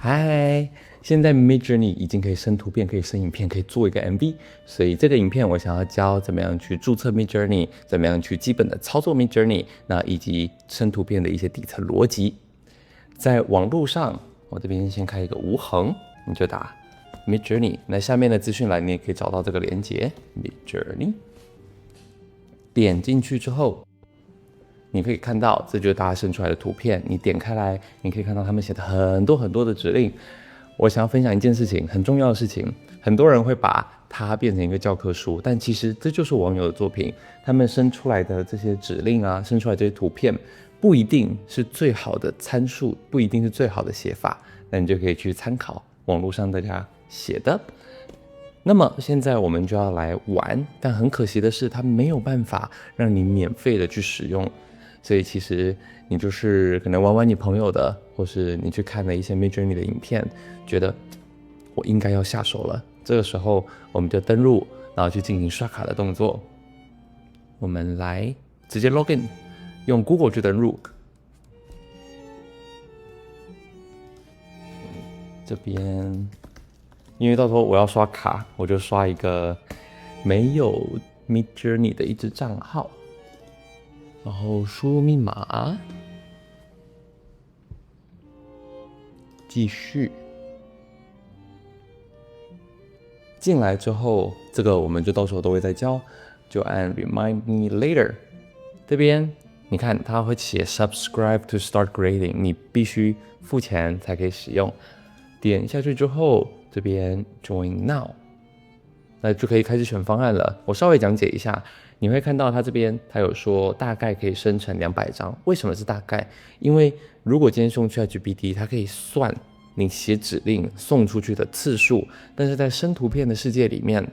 嗨，现在 Midjourney 已经可以生图片，可以生影片，可以做一个 MV，所以这个影片我想要教怎么样去注册 Midjourney，怎么样去基本的操作 Midjourney，那以及生图片的一些底层逻辑。在网络上，我这边先开一个无痕，你就打 Midjourney，那下面的资讯栏你也可以找到这个连接 Midjourney，点进去之后。你可以看到，这就是大家生出来的图片。你点开来，你可以看到他们写的很多的指令。我想要分享一件事情，很重要的事情。很多人会把它变成一个教科书，但其实这就是网友的作品。他们生出来的这些指令啊，生出来这些图片，不一定是最好的参数，不一定是最好的写法。那你就可以去参考网络上大家写的。那么现在我们就要来玩，但很可惜的是，它没有办法让你免费的去使用。所以其实你就是可能玩玩你朋友的，或是你去看了一些 Midjourney 的影片，觉得我应该要下手了。这个时候我们就登录，然后去进行刷卡的动作。我们来直接 login， 用 Google 去登录。这边因为到时候我要刷卡，我就刷一个没有 Midjourney 的一支账号。然后输入密码，继续进来之后，这个我们就到时候都会再教，就按 Remind me later 这边，你看它会写 Subscribe to start grading， 你必须付钱才可以使用。点下去之后，这边 Join now， 那就可以开始选方案了。我稍微讲解一下。你会看到它这边，它有说大概可以生成200张。为什么是大概？因为如果今天送去 GPT， 它可以算你写指令送出去的次数，但是在生图片的世界里面，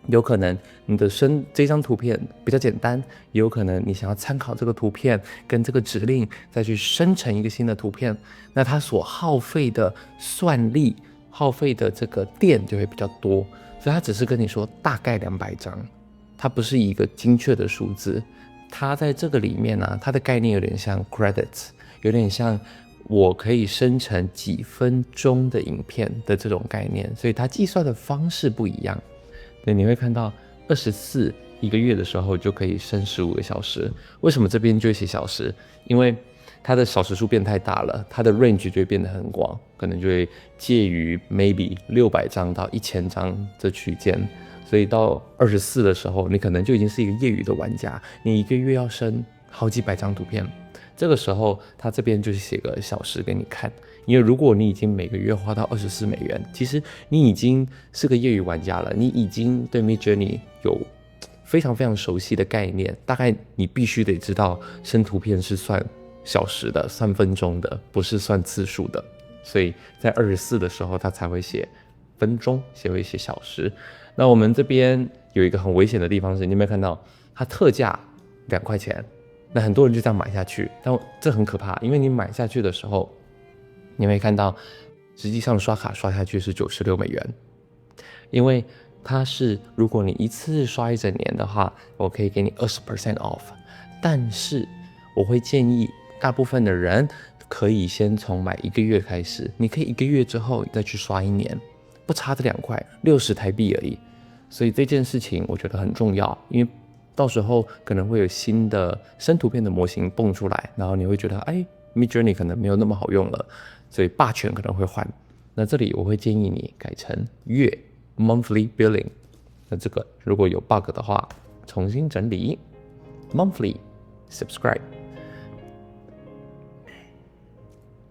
有可能你的这张图片比较简单，也有可能你想要参考这个图片跟这个指令再去生成一个新的图片，那它所耗费的算力、耗费的这个电就会比较多，所以它只是跟你说大概200张。它不是一个精确的数字，它在这个里面呢，它的概念有点像 credits， 有点像我可以生成几分钟的影片的这种概念，所以它计算的方式不一样。对，你会看到24一个月的时候就可以生15个小时，为什么这边就会写小时？因为它的小时数变太大了，它的 range 就会变得很广，可能就会介于 maybe 600张到1000张这区间。所以到24的时候，你可能就已经是一个业余的玩家，你一个月要生好几百张图片。这个时候，他这边就是写个小时给你看，因为如果你已经每个月花到$24，其实你已经是个业余玩家了，你已经对 Midjourney 有非常熟悉的概念，大概你必须得知道生图片是算小时的，算分钟的，不是算次数的。所以在24的时候，他才会写分钟，会写小时。那我们这边有一个很危险的地方是，你有没有看到它特价2块钱？那很多人就这样买下去，但这很可怕，因为你买下去的时候，你会看到实际上刷卡刷下去是$96，因为它是如果你一次刷一整年的话，我可以给你20% off， 但是我会建议大部分的人可以先从买1个月开始，你可以1个月之后再去刷1年，不差这2块，60台币而已。所以这件事情我觉得很重要，因为到时候可能会有新的生图片的模型蹦出来，然后你会觉得Midjourney 可能没有那么好用了，所以霸权可能会换。那这里我会建议你改成月 monthly billing， 那这个如果有 bug 的话，重新整理 monthly subscribe。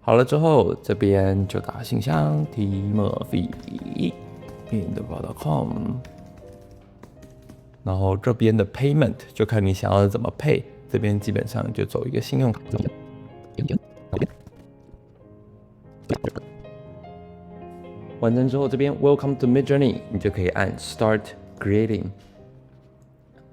好了之后，这边就打信箱 timothy@intheball.com， 然后这边的 payment 就看你想要怎么 pay， 这边基本上就走一个信用卡。完成之后，这边 Welcome to Midjourney， 你就可以按 Start Creating，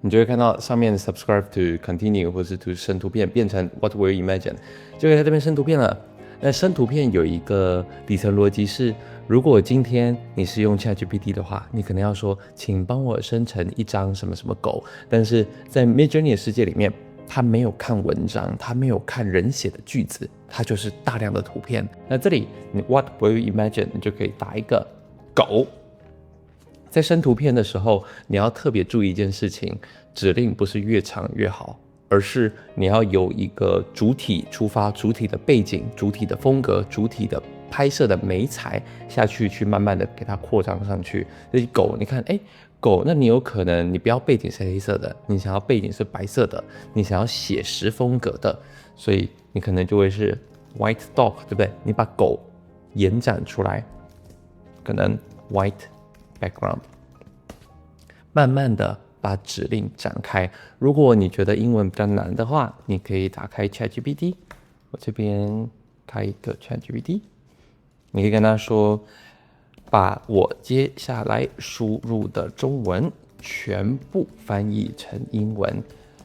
你就会看到上面 Subscribe to Continue 或是 To 生图片变成 What will you imagine， 就可以在这边生图片了。那生图片有一个底层逻辑是，如果今天你是用 ChatGPT 的话，你可能要说，请帮我生成一张什么什么狗。但是在 Midjourney 的世界里面，他没有看文章，他没有看人写的句子，他就是大量的图片。那这里你 What will you imagine？ 你就可以打一个狗。在生图片的时候，你要特别注意一件事情，指令不是越长越好，而是你要有一个主体出发，主体的背景、主体的风格、主体的拍摄的媒材下去，去慢慢的给它扩张上去。所以狗，你看，狗，那你有可能你不要背景是黑色的，你想要背景是白色的，你想要写实风格的，所以你可能就会是 white dog， 对不对？你把狗延展出来，可能 white background， 慢慢的把指令展开。如果你觉得英文比较难的话，你可以打开 ChatGPT， 我这边开一个 ChatGPT， 你可以跟他说，把我接下来输入的中文全部翻译成英文。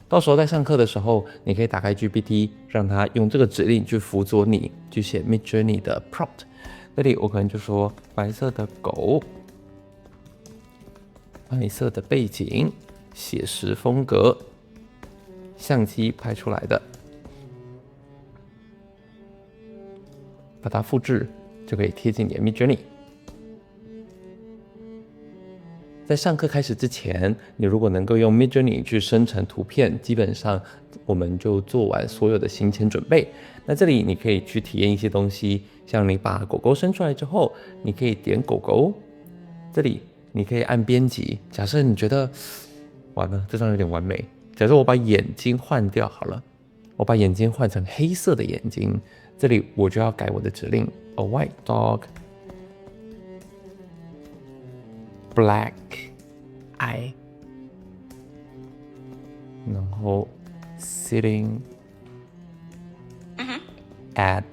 到时候在上课的时候，你可以打开 GPT， 让它用这个指令去辅佐你去写 Midjourney 的 prompt。这里我可能就说白色的狗，白色的背景，写实风格，相机拍出来的，把它复制就可以贴近你的 Midjourney。在上课开始之前，你如果能够用 Midjourney 去生成图片，基本上我们就做完所有的行前准备。那这里你可以去体验一些东西，像你把狗狗生出来之后，你可以点狗狗，这里你可以按编辑。假设你觉得完了，这张有点完美。假设我把眼睛换掉好了，我把眼睛换成黑色的眼睛，这里我就要改我的指令 ，a white dog。Black eye， 然后 sitting at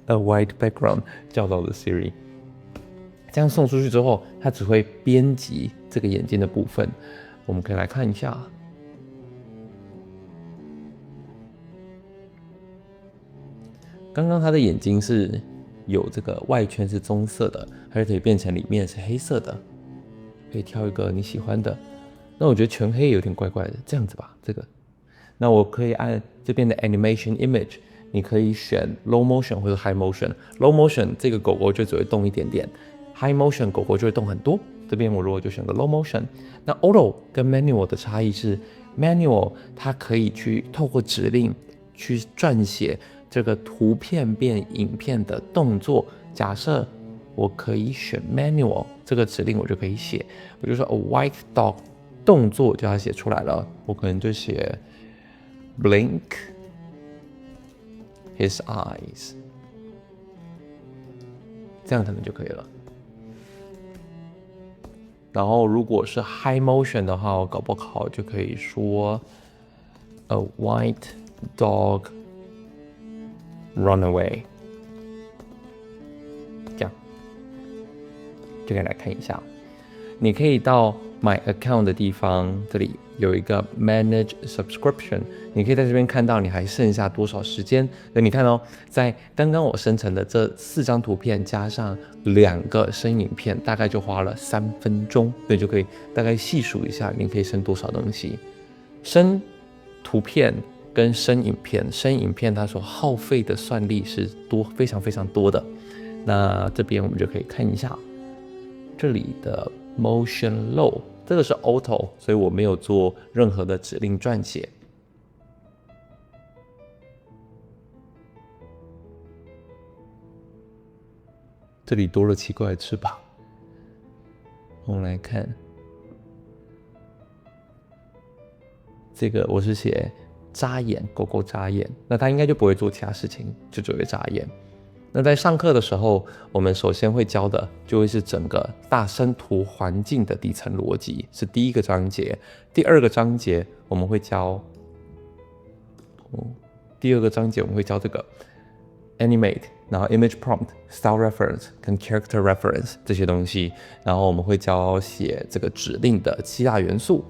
a white background， 叫到了 Siri。这样送出去之后，它只会编辑这个眼睛的部分。我们可以来看一下，刚刚它的眼睛是有这个外圈是棕色的，它就可以变成里面是黑色的。可以挑一个你喜欢的，那我觉得全黑有点怪怪的，这样子吧，这个。那我可以按这边的 animation image， 你可以选 low motion 或者 high motion。low motion 这个狗狗就只会动一点点 ，high motion 狗狗就会动很多。这边我如果就选个 low motion， 那 auto 跟 manual 的差异是 manual 它可以去透过指令去撰写这个图片变影片的动作。假设我可以选 manual 这个指令，我就可以写，我就说 a white dog， 动作就要写出来了，我可能就写 blink his eyes， 这样可能就可以了。然后如果是 high motion 的话，我搞不好就可以说 a white dog run away， 这样就可以来看一下。你可以到 My Account 的地方，这里有一个 Manage Subscription， 你可以在这边看到你还剩下多少时间。所以你看哦，在刚刚我生成的这4张图片加上2个生影片，大概就花了3分钟，所以就可以大概细数一下，你可以生多少东西。生图片跟生影片，生影片它所耗费的算力是非常非常多的。那这边我们就可以看一下这里的 Motion Low， 这个是 Auto， 所以我没有做任何的指令撰写。这里多了奇怪的翅膀，我们来看这个，我是写眨眼，狗狗眨眼，那它应该就不会做其他事情，就只会眨眼。那在上课的时候，我们首先会教的就会是整个大生图环境的底层逻辑，是第1个章节。第2个章节我们会教，第2个章节我们会教这个 animate， 然后 image prompt、style reference 跟 character reference 这些东西，然后我们会教写这个指令的7大元素。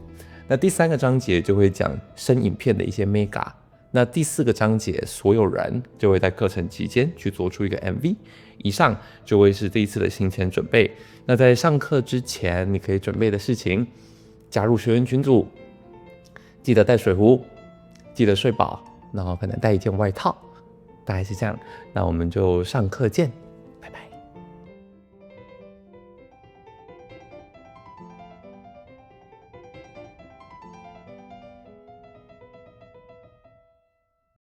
那第3个章节就会讲生影片的一些 mega。那第4个章节，所有人就会在课程期间去做出一个 MV。以上就会是这一次的行前准备。那在上课之前，你可以准备的事情：加入学员群组，记得带水壶，记得睡饱，然后可能带一件外套，大概是这样。那我们就上课见。